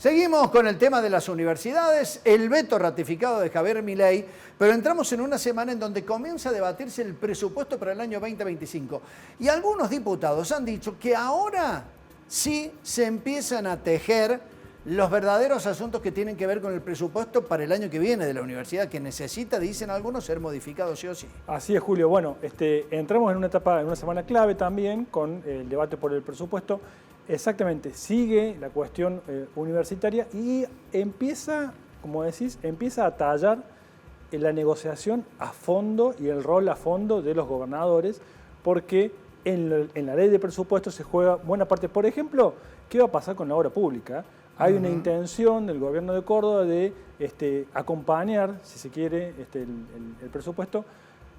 Seguimos con el tema de las universidades, el veto ratificado de Javier Milei, pero entramos en una semana en donde comienza a debatirse el presupuesto para el año 2025. Y algunos diputados han dicho que ahora sí se empiezan a tejer los verdaderos asuntos que tienen que ver con el presupuesto para el año que viene de la universidad, que necesita, dicen algunos, ser modificado sí o sí. Así es, Julio. Bueno, entramos en una etapa, en una semana clave también con el debate por el presupuesto. Exactamente, sigue la cuestión universitaria y empieza, como decís, empieza a tallar la negociación a fondo y el rol a fondo de los gobernadores, porque en la ley de presupuesto se juega buena parte. Por ejemplo, ¿qué va a pasar con la obra pública? Hay una intención del gobierno de Córdoba de acompañar, si se quiere, el presupuesto,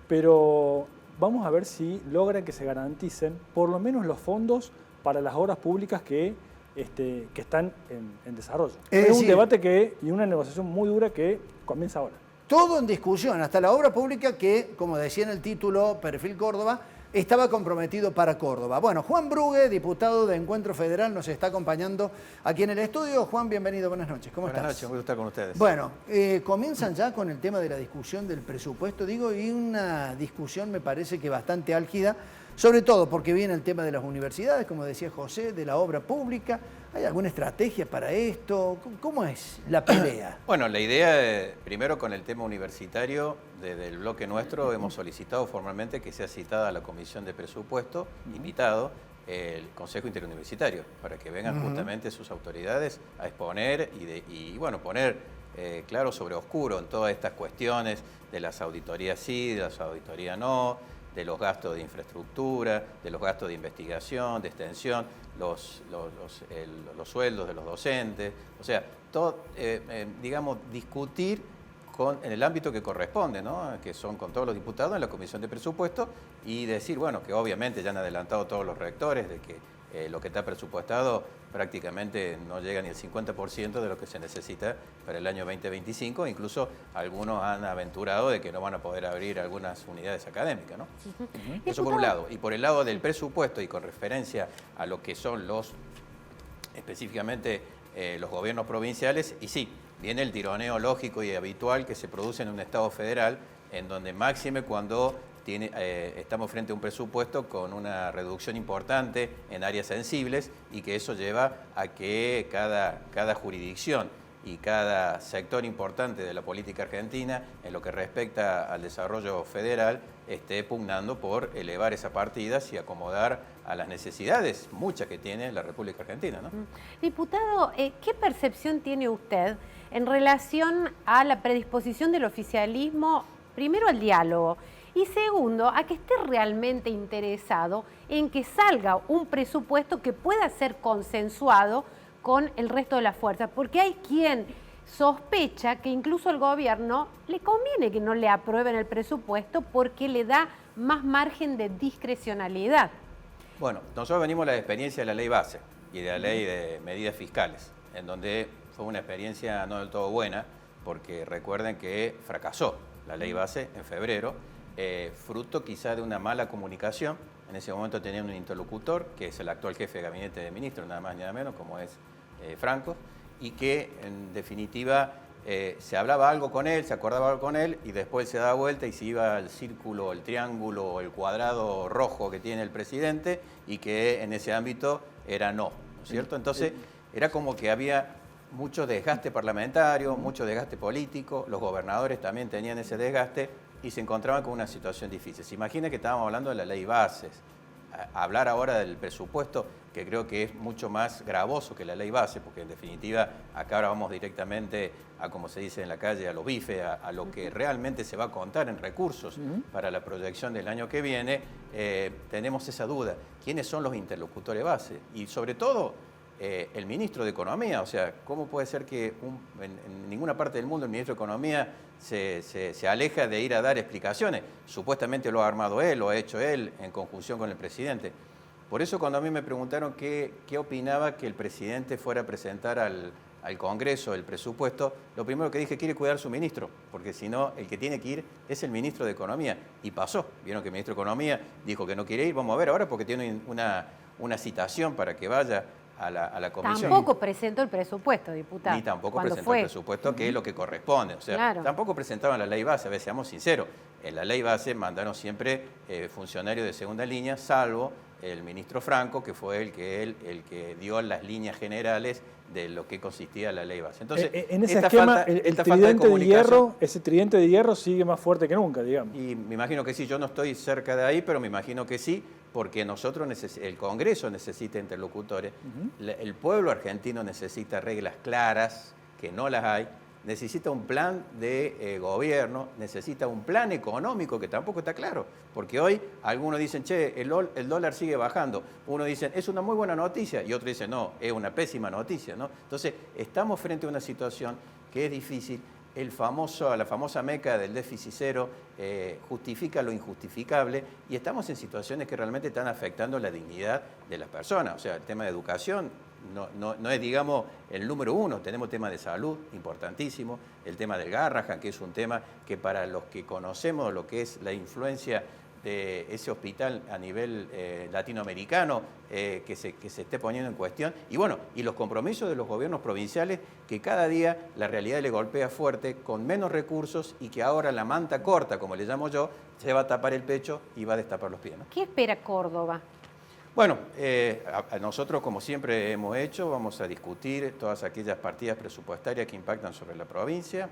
pero vamos a ver si logran que se garanticen por lo menos los fondos para las obras públicas que están en desarrollo. Es un debate y una negociación muy dura que comienza ahora. Todo en discusión, hasta la obra pública que, como decía en el título, Perfil Córdoba, estaba comprometido para Córdoba. Bueno, Juan Brugue, diputado de Encuentro Federal, nos está acompañando aquí en el estudio. Juan, bienvenido, buenas noches. ¿Cómo estás? Buenas noches, muy gusto estar con ustedes. Bueno, comienzan ya con el tema de la discusión del presupuesto, y una discusión me parece que bastante álgida, sobre todo porque viene el tema de las universidades, como decía José, de la obra pública. ¿Hay alguna estrategia para esto? ¿Cómo es la pelea? Bueno, la idea, primero con el tema universitario, desde el bloque nuestro hemos solicitado formalmente que sea citada a la Comisión de Presupuesto, invitado el Consejo Interuniversitario, para que vengan justamente sus autoridades a exponer y bueno, poner claro sobre oscuro en todas estas cuestiones de las auditorías sí, de las auditorías no, de los gastos de infraestructura, de los gastos de investigación, de extensión, los sueldos de los docentes, o sea, todo, digamos, discutir en el ámbito que corresponde, ¿no? Que son con todos los diputados en la Comisión de Presupuesto y decir, bueno, que obviamente ya han adelantado todos los rectores de que lo que está presupuestado prácticamente no llega ni el 50% de lo que se necesita para el año 2025, incluso algunos han aventurado de que no van a poder abrir algunas unidades académicas, ¿no? Eso por un lado. Y por el lado del presupuesto y con referencia a lo que son específicamente los gobiernos provinciales, y sí, viene el tironeo lógico y habitual que se produce en un Estado federal, en donde máxime cuando estamos frente a un presupuesto con una reducción importante en áreas sensibles y que eso lleva a que cada jurisdicción y cada sector importante de la política argentina, en lo que respecta al desarrollo federal, esté pugnando por elevar esas partidas y acomodar a las necesidades, muchas que tiene la República Argentina, ¿no? Diputado, ¿qué percepción tiene usted en relación a la predisposición del oficialismo, primero al diálogo, y segundo, a que esté realmente interesado en que salga un presupuesto que pueda ser consensuado con el resto de las fuerzas? Porque hay quien sospecha que incluso al gobierno le conviene que no le aprueben el presupuesto porque le da más margen de discrecionalidad. Bueno, nosotros venimos de la experiencia de la ley base y de la ley de medidas fiscales, en donde fue una experiencia no del todo buena, porque recuerden que fracasó la ley base en febrero, fruto quizá de una mala comunicación. En ese momento tenían un interlocutor, que es el actual jefe de gabinete de ministros, nada más ni nada menos, como es Franco, y que en definitiva se hablaba algo con él, se acordaba algo con él, y después se daba vuelta y se iba al círculo, el triángulo o el cuadrado rojo que tiene el presidente, y que en ese ámbito era no, ¿no es cierto? Entonces era como que había mucho desgaste parlamentario, mucho desgaste político, los gobernadores también tenían ese desgaste y se encontraban con una situación difícil. Se imagina que estábamos hablando de la ley bases. Hablar ahora del presupuesto, que creo que es mucho más gravoso que la ley base, porque en definitiva acá ahora vamos directamente a, como se dice en la calle, a los bifes, a lo que realmente se va a contar en recursos para la proyección del año que viene. Tenemos esa duda. ¿Quiénes son los interlocutores base? Y sobre todo, el ministro de Economía. O sea, ¿cómo puede ser que en ninguna parte del mundo el ministro de Economía se aleja de ir a dar explicaciones? Supuestamente lo ha armado él, lo ha hecho él en conjunción con el presidente. Por eso cuando a mí me preguntaron qué opinaba que el presidente fuera a presentar al Congreso el presupuesto, lo primero que dije, quiere cuidar su ministro, porque si no, el que tiene que ir es el ministro de Economía. Y pasó. Vieron que el ministro de Economía dijo que no quiere ir. Vamos a ver ahora porque tiene una citación para que vaya a la comisión. Tampoco presentó el presupuesto, diputado. Ni tampoco ¿Cuándo presentó fue? el presupuesto, que es lo que corresponde. O sea, Claro. tampoco presentaban la ley base, a ver, seamos sinceros. En la ley base mandaron siempre funcionarios de segunda línea, salvo el ministro Franco, que fue el que dio las líneas generales de lo que consistía la ley base. Entonces, en ese esta esquema, falta- el esta falta de tridente de comunicación- hierro, ese tridente de hierro sigue más fuerte que nunca, digamos. Y me imagino que sí, yo no estoy cerca de ahí, pero me imagino que sí, porque el Congreso necesita interlocutores, el pueblo argentino necesita reglas claras, que no las hay, necesita un plan de gobierno, necesita un plan económico que tampoco está claro, porque hoy algunos dicen, che, el dólar sigue bajando, uno dice, es una muy buena noticia, y otro dice, no, es una pésima noticia, ¿no? Entonces, estamos frente a una situación que es difícil. La famosa meca del déficit cero justifica lo injustificable y estamos en situaciones que realmente están afectando la dignidad de las personas. O sea, el tema de educación no es, digamos, el número uno. Tenemos tema de salud, importantísimo, el tema del Garrahan, que es un tema que para los que conocemos lo que es la influencia de ese hospital a nivel latinoamericano que se esté poniendo en cuestión. Y bueno, y los compromisos de los gobiernos provinciales que cada día la realidad le golpea fuerte con menos recursos y que ahora la manta corta, como le llamo yo, se va a tapar el pecho y va a destapar los pies, ¿no? ¿Qué espera Córdoba? Bueno, nosotros, como siempre hemos hecho, vamos a discutir todas aquellas partidas presupuestarias que impactan sobre la provincia.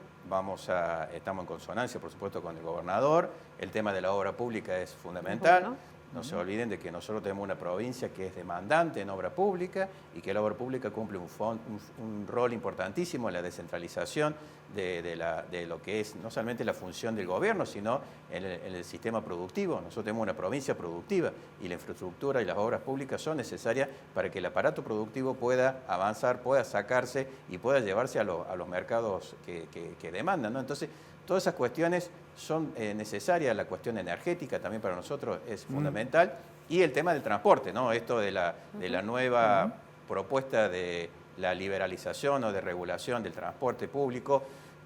Estamos en consonancia, por supuesto, con el gobernador. El tema de la obra pública es fundamental. Bueno. No se olviden de que nosotros tenemos una provincia que es demandante en obra pública y que la obra pública cumple un rol importantísimo en la descentralización de lo que es no solamente la función del gobierno, sino en el sistema productivo. Nosotros tenemos una provincia productiva y la infraestructura y las obras públicas son necesarias para que el aparato productivo pueda avanzar, pueda sacarse y pueda llevarse a los mercados que demandan, ¿no? Entonces, todas esas cuestiones son necesarias, la cuestión energética también para nosotros es fundamental, y el tema del transporte, ¿no? Esto de la nueva propuesta de la liberalización o de regulación del transporte público,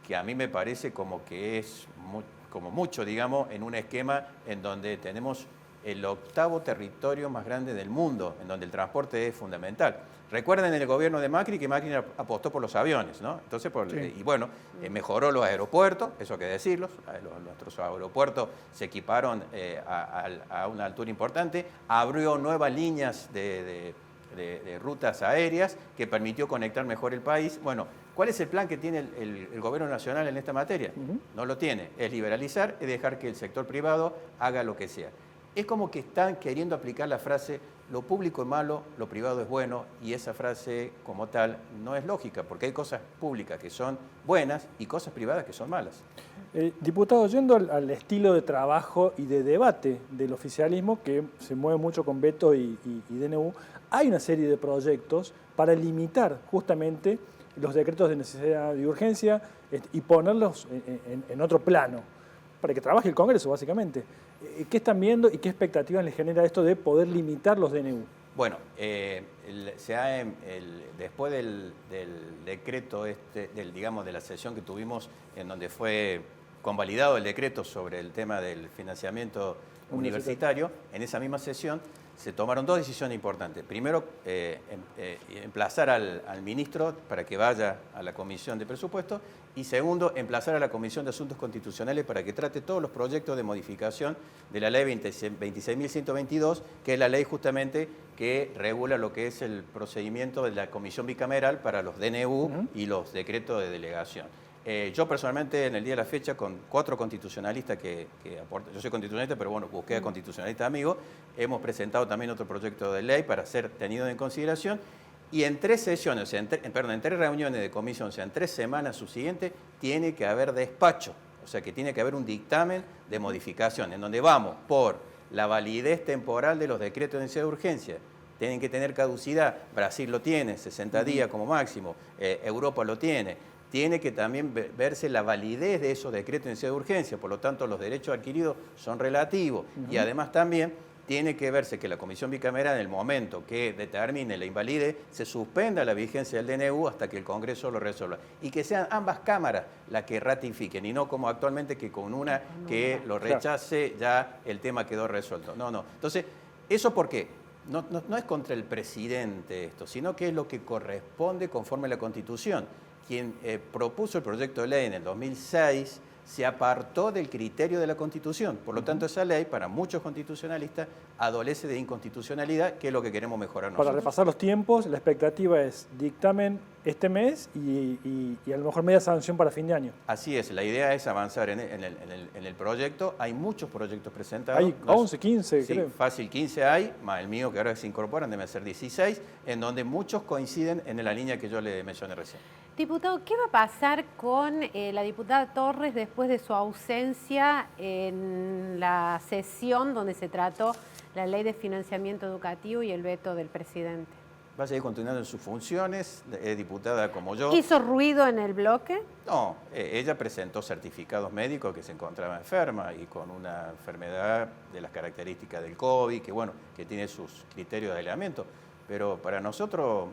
que a mí me parece como que es como mucho, digamos, en un esquema en donde tenemos el 8º territorio más grande del mundo, en donde el transporte es fundamental. Recuerden en el gobierno de Macri que Macri apostó por los aviones, ¿no? Entonces, y bueno, mejoró los aeropuertos, eso hay que decirlo, nuestros aeropuertos se equiparon a una altura importante, abrió nuevas líneas de rutas aéreas que permitió conectar mejor el país. Bueno, ¿cuál es el plan que tiene el gobierno nacional en esta materia? No lo tiene, es liberalizar y dejar que el sector privado haga lo que sea. Es como que están queriendo aplicar la frase lo público es malo, lo privado es bueno, y esa frase como tal no es lógica, porque hay cosas públicas que son buenas y cosas privadas que son malas. Diputado, yendo al estilo de trabajo y de debate del oficialismo, que se mueve mucho con Veto y DNU, hay una serie de proyectos para limitar justamente los decretos de necesidad y urgencia y ponerlos en otro plano, para que trabaje el Congreso, básicamente. ¿Qué están viendo y qué expectativas les genera esto de poder limitar los DNU? Bueno, después del decreto, digamos, de la sesión que tuvimos en donde fue convalidado el decreto sobre el tema del financiamiento universitario, en esa misma sesión se tomaron dos decisiones importantes. Primero, emplazar al ministro para que vaya a la Comisión de Presupuestos, y segundo, emplazar a la Comisión de Asuntos Constitucionales para que trate todos los proyectos de modificación de la ley 26.122, que es la ley justamente que regula lo que es el procedimiento de la Comisión Bicameral para los DNU y los decretos de delegación. Yo personalmente, en el día de la fecha, con 4 constitucionalistas que aportan, yo soy constitucionalista, pero bueno, busqué a constitucionalistas amigos, hemos presentado también otro proyecto de ley para ser tenido en consideración, y en 3 sesiones, o sea, en 3 reuniones de comisión, o sea, en 3 semanas subsiguientes, tiene que haber despacho, o sea, que tiene que haber un dictamen de modificación, en donde vamos por la validez temporal de los decretos de necesidad de urgencia. Tienen que tener caducidad, Brasil lo tiene, 60 días como máximo, Europa lo tiene. Tiene que también verse la validez de esos decretos de necesidad de urgencia, por lo tanto los derechos adquiridos son relativos, y además también tiene que verse que la Comisión Bicameral, en el momento que determine la invalidez, se suspenda la vigencia del DNU hasta que el Congreso lo resuelva, y que sean ambas cámaras las que ratifiquen, y no como actualmente que con una que lo rechace ya el tema quedó resuelto. No. Entonces, ¿eso por qué? no es contra el presidente esto, sino que es lo que corresponde conforme a la Constitución. Quien propuso el proyecto de ley en el 2006 se apartó del criterio de la Constitución. Por lo tanto, esa ley, para muchos constitucionalistas, adolece de inconstitucionalidad, que es lo que queremos mejorar nosotros. Para repasar los tiempos, la expectativa es dictamen este mes y a lo mejor media sanción para fin de año. Así es, la idea es avanzar en el proyecto. Hay muchos proyectos presentados. Hay 11, 15, sí, creo. Fácil 15 hay, más el mío que ahora se incorporan, deben ser 16, en donde muchos coinciden en la línea que yo le mencioné recién. Diputado, ¿qué va a pasar con la diputada Torres después de su ausencia en la sesión donde se trató la ley de financiamiento educativo y el veto del presidente? Va a seguir continuando en sus funciones, es diputada como yo. ¿Hizo ruido en el bloque? No, ella presentó certificados médicos que se encontraba enferma y con una enfermedad de las características del COVID, que bueno, que tiene sus criterios de aislamiento. Pero para nosotros,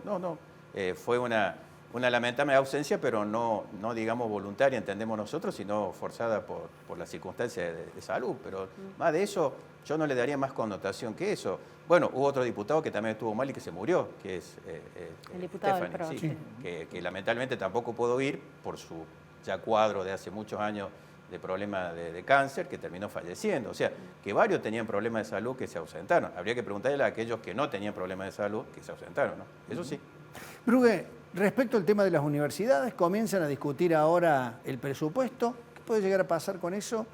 fue una lamentable ausencia, pero no digamos voluntaria, entendemos nosotros, sino forzada por las circunstancias de salud. Pero más de eso, yo no le daría más connotación que eso. Bueno, hubo otro diputado que también estuvo mal y que se murió, que es el diputado del Stephanie, PRO, sí, sí. que lamentablemente tampoco pudo ir por su ya cuadro de hace muchos años de problema de cáncer, que terminó falleciendo. O sea, que varios tenían problemas de salud que se ausentaron. Habría que preguntarle a aquellos que no tenían problemas de salud que se ausentaron, ¿no? Eso sí. Brugge, respecto al tema de las universidades, comienzan a discutir ahora el presupuesto. ¿Qué puede llegar a pasar con eso?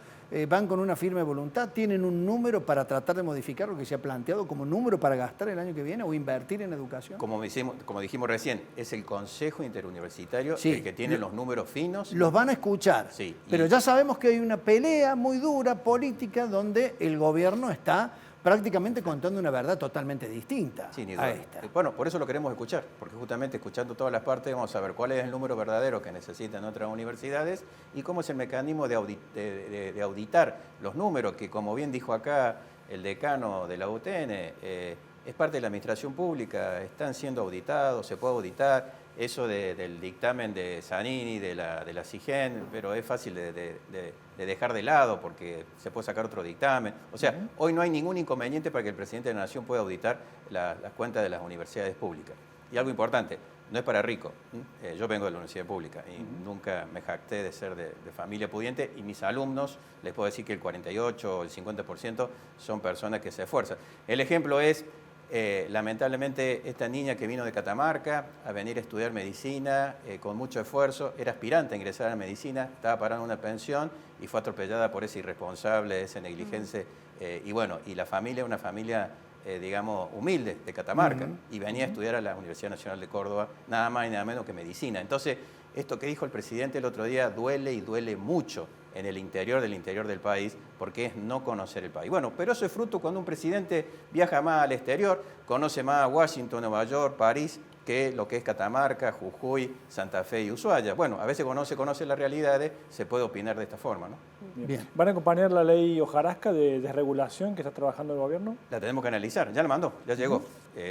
¿Van con una firme voluntad? ¿Tienen un número para tratar de modificar lo que se ha planteado como número para gastar el año que viene o invertir en educación? Como dijimos recién, es el Consejo Interuniversitario Sí, el que tiene los números finos. Los van a escuchar, Sí, pero ya sabemos que hay una pelea muy dura política donde el gobierno está prácticamente contando una verdad totalmente distinta Sí, ni a duda. esta. Bueno, por eso lo queremos escuchar, porque justamente escuchando todas las partes vamos a ver cuál es el número verdadero que necesitan otras universidades y cómo es el mecanismo de auditar los números, que como bien dijo acá el decano de la UTN, es parte de la administración pública, están siendo auditados, se puede auditar. Eso del dictamen de Zanini, de la CIGEN, pero es fácil de dejar de lado porque se puede sacar otro dictamen. O sea, hoy no hay ningún inconveniente para que el presidente de la Nación pueda auditar las cuentas de las universidades públicas. Y algo importante, no es para rico. Yo vengo de la universidad pública y nunca me jacté de ser de familia pudiente y mis alumnos, les puedo decir que el 48 o el 50% son personas que se esfuerzan. El ejemplo es... lamentablemente esta niña que vino de Catamarca a venir a estudiar medicina con mucho esfuerzo, era aspirante a ingresar a medicina, estaba parando una pensión y fue atropellada por ese irresponsable, ese negligente, y la familia, una familia digamos humilde de Catamarca, y venía a estudiar a la Universidad Nacional de Córdoba, nada más y nada menos que medicina. Entonces, esto que dijo el presidente el otro día duele y duele mucho en el interior del país, porque es no conocer el país. Bueno, pero eso es fruto cuando un presidente viaja más al exterior, conoce más a Washington, Nueva York, París, que lo que es Catamarca, Jujuy, Santa Fe y Ushuaia. Bueno, a veces conoce las realidades, se puede opinar de esta forma, ¿no? Bien. ¿Van a acompañar la ley hojarasca de desregulación que está trabajando el gobierno? La tenemos que analizar, ya la mandó, ya llegó.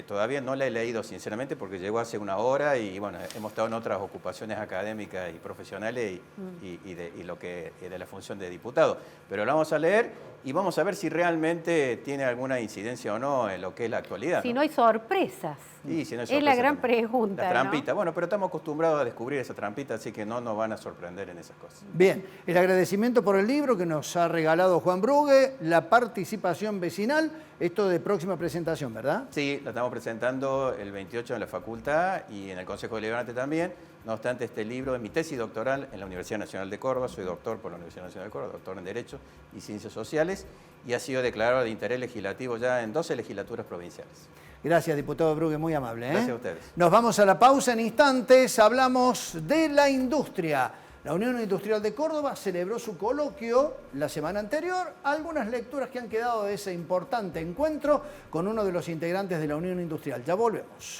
Todavía no la he leído sinceramente porque llegó hace una hora y bueno, hemos estado en otras ocupaciones académicas y profesionales y de la función de diputado. Pero la vamos a leer y vamos a ver si realmente tiene alguna incidencia o no en lo que es la actualidad. Si no hay sorpresas. Sí, si no hay Es sorpresa la gran también. pregunta, La trampita. ¿no? Bueno, pero estamos acostumbrados a descubrir esa trampita, así que no nos van a sorprender en esas cosas. Bien, el agradecimiento por el libro que nos ha regalado Juan Brugge, la participación vecinal, esto de próxima presentación, ¿verdad? Sí, la estamos presentando el 28 en la facultad y en el Consejo Deliberante también. No obstante, este libro es mi tesis doctoral en la Universidad Nacional de Córdoba, soy doctor por la Universidad Nacional de Córdoba, doctor en Derecho y Ciencias Sociales, y ha sido declarado de interés legislativo ya en 12 legislaturas provinciales. Gracias, diputado Brugge, muy amable. Gracias a ustedes. Nos vamos a la pausa en instantes, hablamos de la industria. La Unión Industrial de Córdoba celebró su coloquio la semana anterior. Algunas lecturas que han quedado de ese importante encuentro con uno de los integrantes de la Unión Industrial. Ya volvemos.